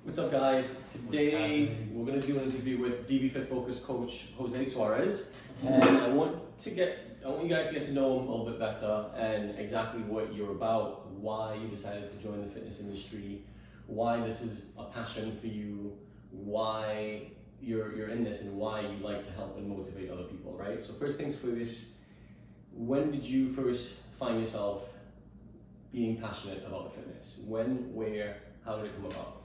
What's up, guys? Today we're going to do an interview with DBFITFOCUSED coach Jose Suarez, and I want you guys to get to know him a little bit better and exactly what you're about, why you decided to join the fitness industry, why this is a passion for you, why you're in this, and why you like to help and motivate other people, right? So first things first, when did you first find yourself being passionate about the fitness? When, where, how did it come about?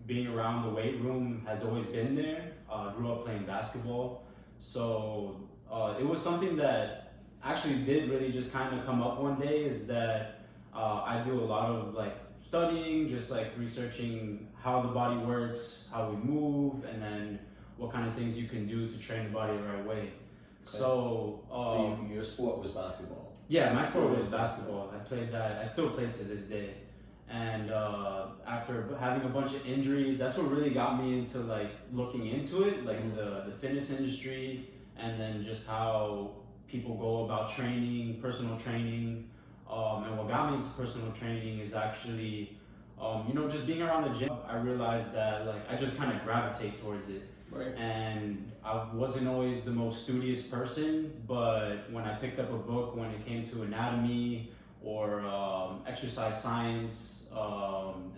Being around the weight room has always been there. Grew up playing basketball, so it was something that actually did really just kind of come up one day. Is that I do a lot of like studying, just like researching how the body works, how we move, and then what kind of things you can do to train the body the right way. Okay. So your sport was basketball? Yeah, my sport was basketball. I played that. I still play to this day. And after having a bunch of injuries, that's what really got me into like looking into it, like the fitness industry, and then just how people go about training, personal training. And what got me into personal training is actually, just being around the gym. I realized that like I just kind of gravitate towards it. Right. And I wasn't always the most studious person, but when I picked up a book when it came to anatomy or exercise science,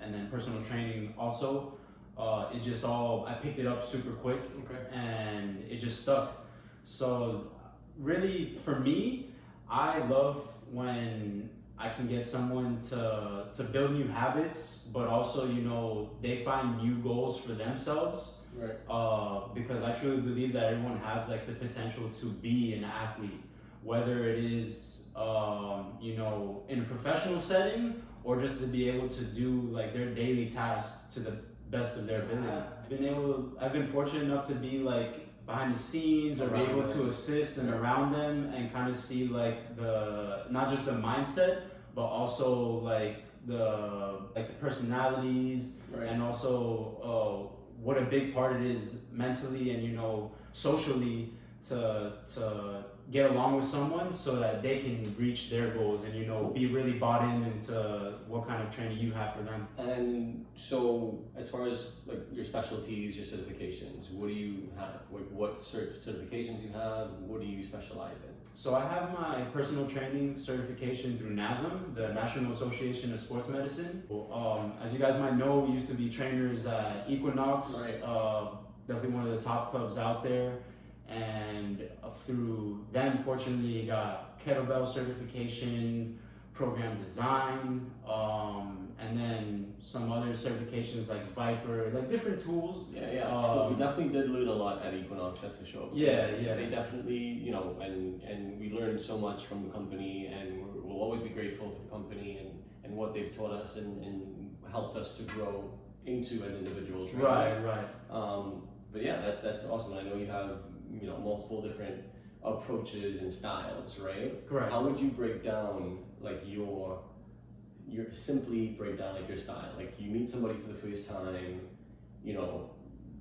and then personal training also, I picked it up super quick. Okay. And it just stuck. So really for me, I love when I can get someone to build new habits, but also, they find new goals for themselves. Right. Because I truly believe that everyone has like the potential to be an athlete, whether it is in a professional setting or just to be able to do like their daily tasks to the best of their ability. I've been fortunate enough to be like behind the scenes or be able to assist and around them and kind of see like not just the mindset, but also like the personalities, right. And also what a big part it is mentally and socially to get along with someone so that they can reach their goals and be really bought into what kind of training you have for them. And so as far as like your specialties, your certifications, what do you have? Like what certifications you have? What do you specialize in? So I have my personal training certification through NASM, the National Association of Sports Medicine. As you guys might know, we used to be trainers at Equinox, right. Definitely one of the top clubs out there. And through them, fortunately, got kettlebell certification, program design, and then some other certifications like Viper, like different tools. Yeah. We definitely did learn a lot at Equinox, that's for sure. Yeah. They definitely, and we learned so much from the company, and we'll always be grateful for the company and what they've taught us and helped us to grow into as individuals. Right. But yeah, that's awesome. I know you have multiple different approaches and styles, right? Correct. How would you break down like your style? Like you meet somebody for the first time,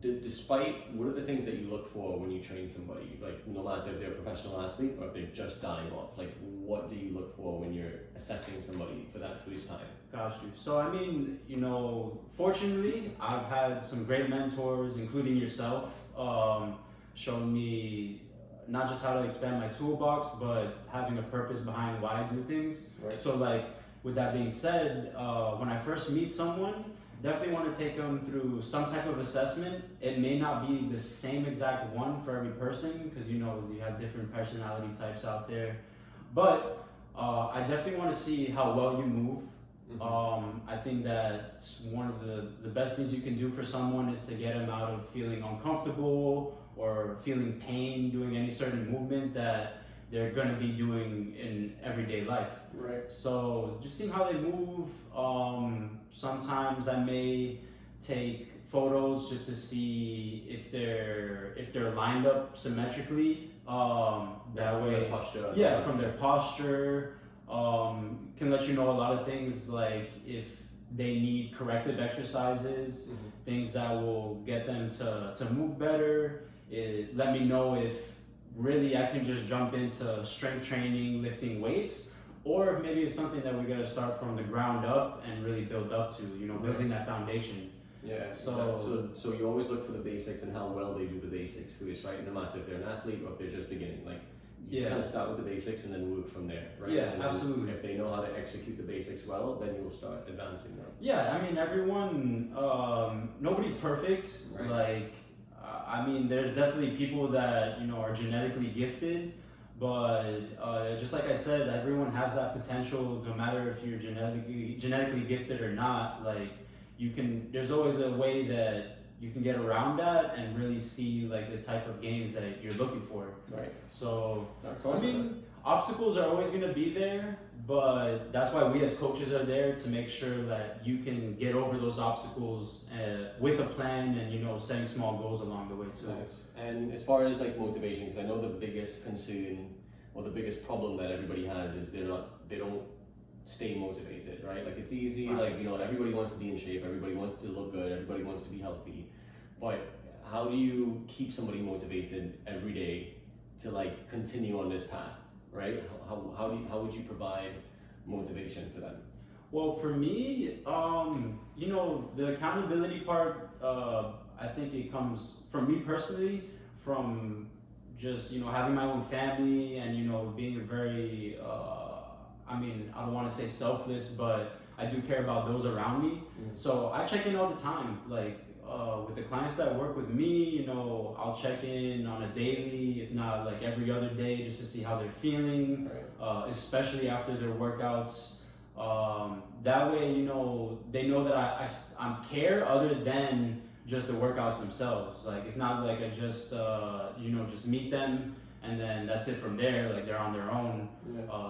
despite what are the things that you look for when you train somebody? Like no matter if they're a professional athlete or if they're just starting off, like what do you look for when you're assessing somebody for that first time? Got you. So I mean, fortunately, I've had some great mentors, including yourself, showing me not just how to expand my toolbox, but having a purpose behind why I do things. Right. So like, with that being said, when I first meet someone, definitely want to take them through some type of assessment. It may not be the same exact one for every person, because you have different personality types out there. But I definitely want to see how well you move. I think that one of the best things you can do for someone is to get them out of feeling uncomfortable or feeling pain doing any certain movement that they're going to be doing in everyday life. Right. So just seeing how they move. Sometimes I may take photos just to see if they're lined up symmetrically. That way, from their posture. Can let you know a lot of things, like if they need corrective exercises, things that will get them to move better. Let me know if really I can just jump into strength training, lifting weights, or if maybe it's something that we got to start from the ground up and really build up to, building that foundation. Yeah. So you always look for the basics and how well they do the basics, Chris, right? No matter if they're an athlete or if they're just beginning. Like you kind of start with the basics and then work from there, right? Yeah, and absolutely. If they know how to execute the basics well, then you'll start advancing them. Yeah, I mean, everyone, nobody's perfect. Right. Like, I mean, there's definitely people that, you know, are genetically gifted, but just like I said, everyone has that potential, no matter if you're genetically gifted or not. Like, there's always a way that you can get around that and really see like the type of gains that you're looking for. Right. So, Awesome. I mean, obstacles are always going to be there, but that's why we as coaches are there to make sure that you can get over those obstacles with a plan and, you know, setting small goals along the way too. Nice. And as far as like motivation, because I know the biggest concern or the biggest problem that everybody has is they don't stay motivated, right? Like it's easy, like, you know, everybody wants to be in shape, everybody wants to look good, everybody wants to be healthy, but how do you keep somebody motivated every day to like continue on this path, right? How would you provide motivation for them? Well, for me, you know, the accountability part, I think it comes from me personally, from just, you know, having my own family and, you know, being very, I mean, I don't want to say selfless, but I do care about those around me. So I check in all the time, like with the clients that work with me, you know, I'll check in on a daily, if not like every other day, just to see how they're feeling, especially after their workouts. That way, you know, they know that I care other than just the workouts themselves. Like, it's not like I just, you know, just meet them and then that's it from there. Like, they're on their own.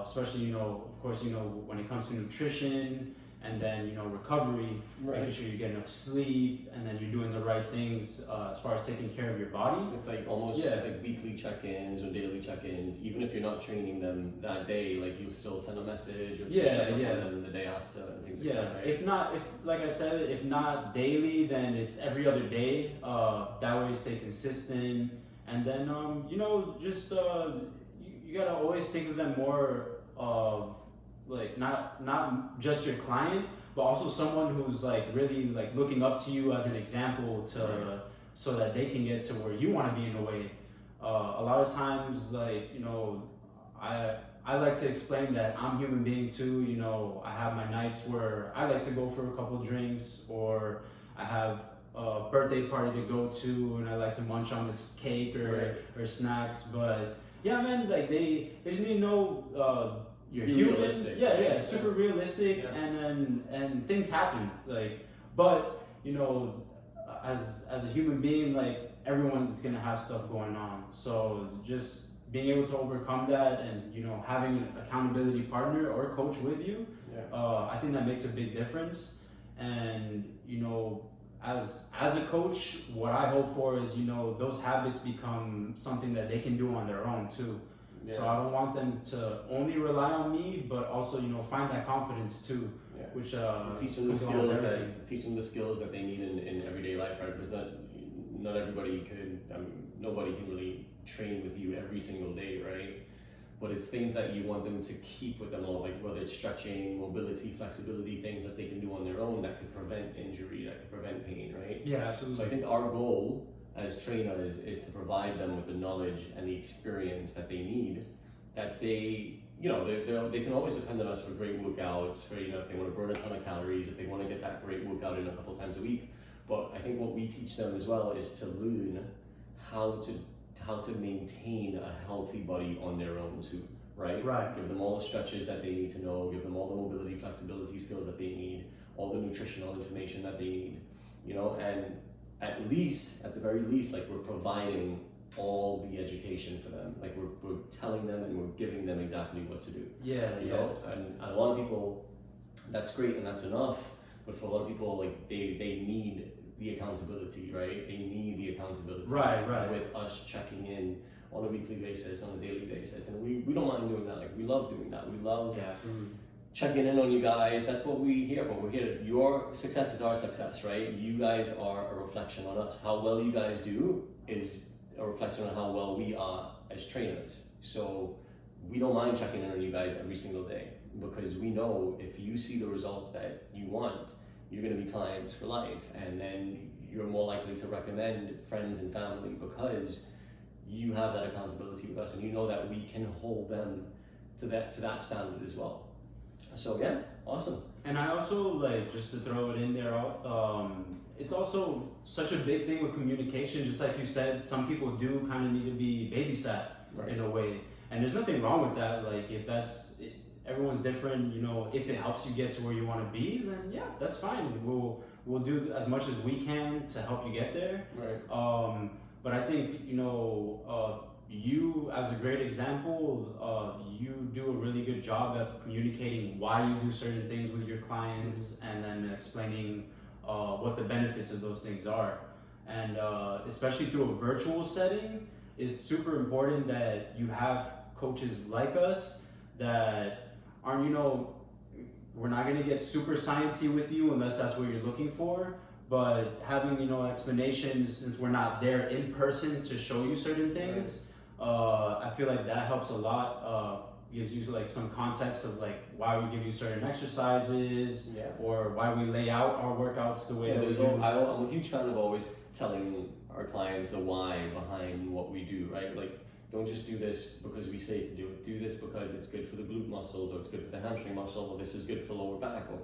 Especially, you know, of course, you know, when it comes to nutrition and then, you know, recovery, making sure you get enough sleep and then you're doing the right things as far as taking care of your body. It's like almost like weekly check-ins or daily check-ins. Even if you're not training them that day, like you'll still send a message or just check up on them the day after and things like that, right? If like I said, if not daily, then it's every other day. That way you stay consistent. And then, you know, just you gotta always think of them more of like not just your client, but also someone who's like really like looking up to you as an example to so that they can get to where you want to be in a way. A lot of times, like, you know, I like to explain that I'm a human being too. You know, I have my nights where I like to go for a couple drinks, or I have a birthday party to go to and I like to munch on this cake or snacks. But yeah, man, like they just need to know you're human. Realistic. Super realistic. And things happen, like, but you know, as a human being, like, everyone's gonna have stuff going on, so just being able to overcome that and, you know, having an accountability partner or coach with you, I think that makes a big difference. And, you know, as a coach, what I hope for is, you know, those habits become something that they can do on their own too. So I don't want them to only rely on me, but also, you know, find that confidence too, which teach them the skills that they need in everyday life, right? Because not everybody nobody can really train with you every single day, right? But it's things that you want them to keep with them all, like whether it's stretching, mobility, flexibility, things that they can do on their own that could prevent injury, that could prevent pain, right? Yeah, absolutely. So I think our goal as trainers is to provide them with the knowledge and the experience that they need, that they, you know, they can always depend on us for great workouts, for, you know, if they want to burn a ton of calories, if they want to get that great workout in a couple times a week. But I think what we teach them as well is to learn how to maintain a healthy body on their own too, right? Give them all the stretches that they need to know, give them all the mobility, flexibility skills that they need, all the nutritional information that they need, you know, and at the very least, like, we're providing all the education for them. Like, we're telling them and we're giving them exactly what to do. You know, and a lot of people, that's great and that's enough, but for a lot of people, like, they need the accountability, right? They need the accountability with us checking in on a weekly basis, on a daily basis, and we don't mind doing that. Like, we love doing that. We love checking in on you guys. That's what we're here for. We're here to, your success is our success, right? You guys are a reflection on us. How well you guys do is a reflection on how well we are as trainers. So we don't mind checking in on you guys every single day, because we know if you see the results that you want, you're going to be clients for life, and then you're more likely to recommend friends and family because you have that accountability with us, and you know that we can hold them to that standard as well. So yeah, awesome. And I also like, just to throw it in there, it's also such a big thing with communication. Just like you said, some people do kind of need to be babysat in a way, and there's nothing wrong with that. Like if everyone's different, you know, if it helps you get to where you want to be, then yeah, that's fine. We'll do as much as we can to help you get there. Right. But I think, you know, you as a great example, you do a really good job of communicating why you do certain things with your clients, and then explaining what the benefits of those things are. And especially through a virtual setting, it's super important that you have coaches like us that aren't, you know, we're not going to get super sciencey with you unless that's what you're looking for, but having, you know, explanations, since we're not there in person to show you certain things, I feel like that helps a lot. Gives you like some context of like why we give you certain exercises, or why we lay out our workouts the way that we do. I'm a huge fan of always telling our clients the why behind what we do, right? Like, don't just do this because we say to do it. Do this because it's good for the glute muscles, or it's good for the hamstring muscle, or this is good for lower back, or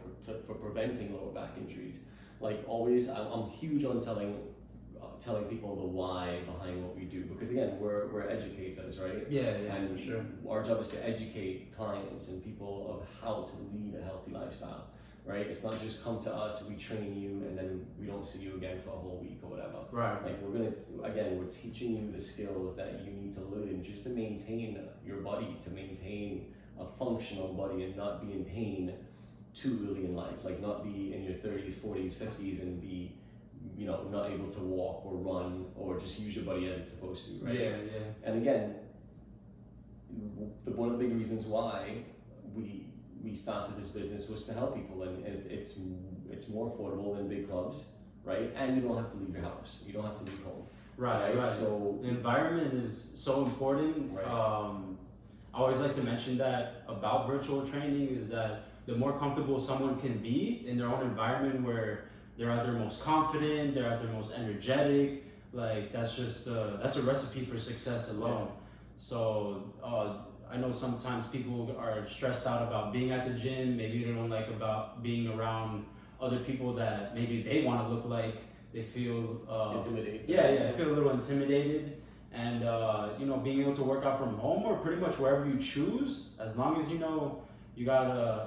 for preventing lower back injuries. Like always, I'm huge on telling people the why behind what we do, because again, we're educators, right? Yeah, and for sure. Our job is to educate clients and people of how to lead a healthy lifestyle, right? It's not just come to us, we train you, and then we don't see you again for a whole week or whatever. Right. Like we're teaching you the skills that you need to learn just to maintain your body, to maintain a functional body, and not be in pain too early in life. Like not be in your 30s, 40s, 50s, and be, you know, not able to walk or run or just use your body as it's supposed to, right? Yeah. And again, one of the big reasons why we started this business was to help people, and it's more affordable than big clubs, right? And you don't have to leave your house, you don't have to leave home. Right. So the environment is so important. Right. I always like to mention that about virtual training is that the more comfortable someone can be in their own environment, where they're at their most confident, they're at their most energetic, like that's a recipe for success alone. So I know sometimes people are stressed out about being at the gym, maybe they don't like about being around other people that maybe they want to look like, they feel intimidated. Yeah, feel a little intimidated. And you know, being able to work out from home or pretty much wherever you choose, as long as you know you got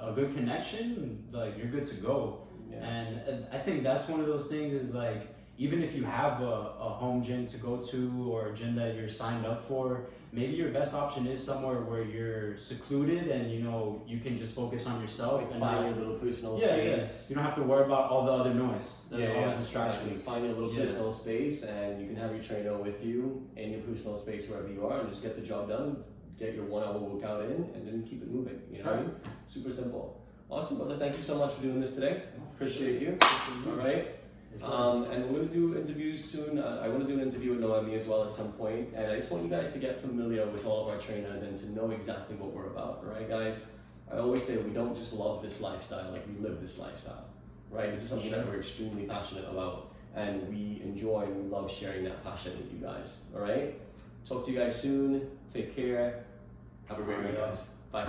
a good connection, like you're good to go. And I think that's one of those things is like, even if you have a home gym to go to or a gym that you're signed up for, maybe your best option is somewhere where you're secluded and you know you can just focus on yourself, like and find your little personal space. You don't have to worry about all the other noise, all the distractions. Exactly. Find your little personal space, and you can have your trainer with you in your personal space wherever you are, and just get the job done. Get your 1 hour workout in, and then keep it moving. You know what I mean? Super simple. Awesome, brother. Thank you so much for doing this today. Appreciate you. All right. And we're going to do interviews soon. I want to do an interview with Noemi as well at some point. And I just want you guys to get familiar with all of our trainers and to know exactly what we're about. All right, guys? I always say we don't just love this lifestyle, like we live this lifestyle. Right? This is something that we're extremely passionate about. And we enjoy and we love sharing that passion with you guys. All right? Talk to you guys soon. Take care. Have a great week, guys. Bye.